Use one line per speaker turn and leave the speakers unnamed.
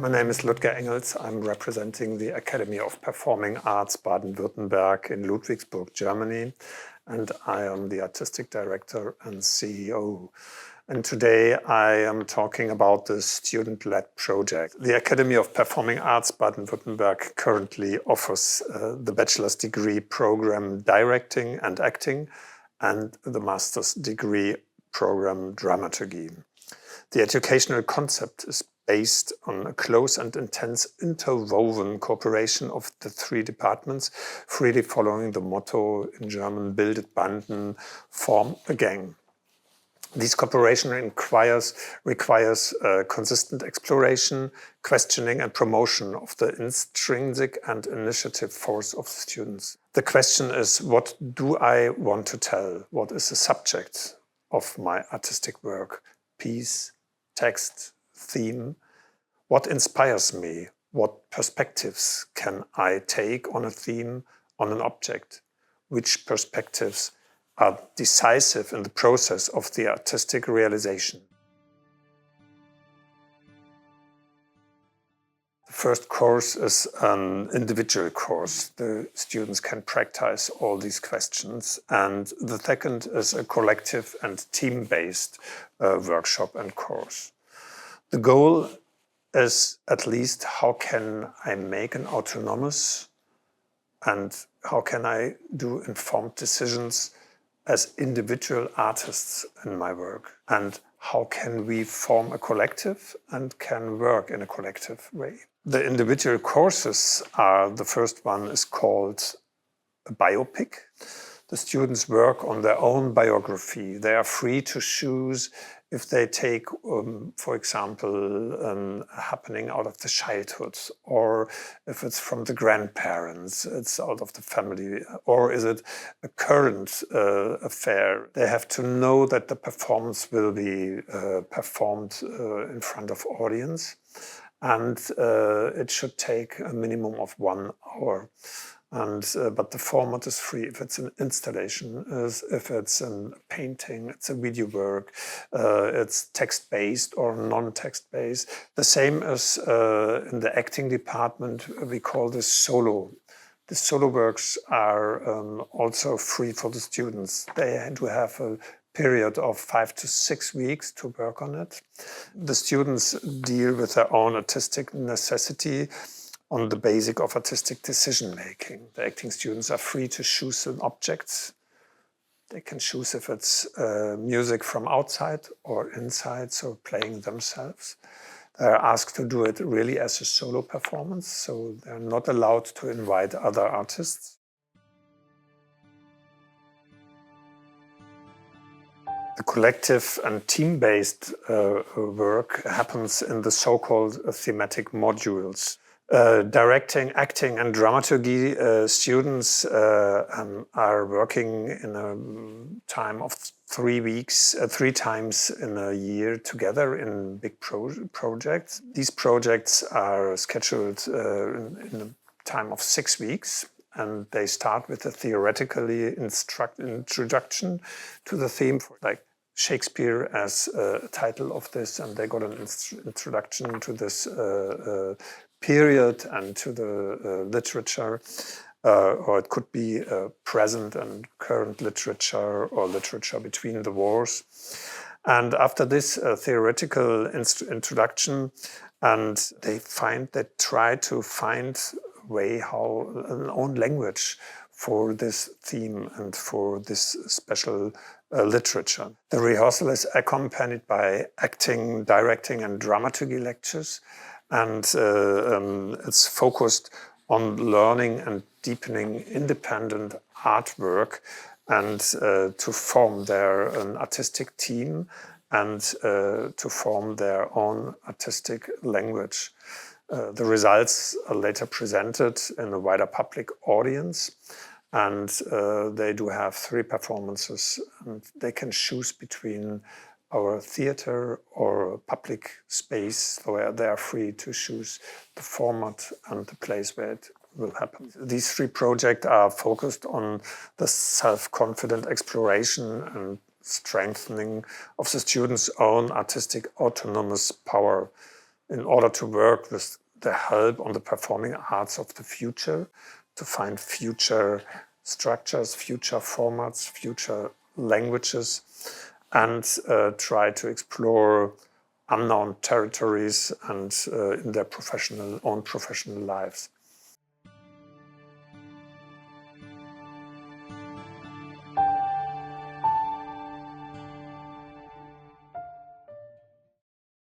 My name is Ludger Engels. I'm representing the Academy of Performing Arts Baden-Württemberg in Ludwigsburg, Germany, and I am the Artistic Director and CEO. And today I am talking about the student-led project. The Academy of Performing Arts Baden-Württemberg currently offers the bachelor's degree program Directing and Acting and the master's degree program Dramaturgy. The educational concept is based on a close and intense interwoven cooperation of the three departments, freely following the motto in German, bildet Banden, form a gang. This cooperation requires consistent exploration, questioning and promotion of the intrinsic and initiative force of the students. The question is, what do I want to tell? What is the subject of my artistic work? Piece, text, theme. What inspires me? What perspectives can I take on a theme, on an object? Which perspectives are decisive in the process of the artistic realization? The first course is an individual course. The students can practice all these questions. And the second is a collective and team-based workshop and course. The goal is at least how can I make an autonomous and how can I do informed decisions as individual artists in my work, and how can we form a collective and can work in a collective way. The individual courses are, the first one is called a biopic. The students work on their own biography. They are free to choose if they take, for example, a happening out of the childhood, or if it's from the grandparents, it's out of the family, or is it a current affair. They have to know that the performance will be performed in front of audience, and it should take a minimum of 1 hour. But the format is free. If it's an installation, if it's a painting, it's a video work, it's text-based or non-text-based. The same as in the acting department, we call this solo. The solo works are also free for the students. They do have a period of 5 to 6 weeks to work on it. The students deal with their own artistic necessity on the basic of artistic decision-making. The acting students are free to choose an object. They can choose if it's music from outside or inside, so playing themselves. They're asked to do it really as a solo performance, so they're not allowed to invite other artists. The collective and team-based work happens in the so-called thematic modules. Directing, acting and dramaturgy students are working in a time of 3 weeks, 3 times in a year together in big projects. These projects are scheduled in a time of 6 weeks, and they start with a theoretically introduction to the theme, like Shakespeare as a title of this, and they got an introduction to this period and to the literature, or it could be present and current literature or literature between the wars. And after this theoretical introduction, and they try to find a way how an own language for this theme and for this special literature. The rehearsal is accompanied by acting, directing and dramaturgy lectures, and it's focused on learning and deepening independent artwork and to form their artistic team and to form their own artistic language. The results are later presented in a wider public audience, and they do have 3 performances, and they can choose between our theater or public space where they are free to choose the format and the place where it will happen. These 3 projects are focused on the self-confident exploration and strengthening of the students' own artistic autonomous power. in order to work with the help on the performing arts of the future, to find future structures, future formats, future languages, and try to explore unknown territories and in their own professional lives.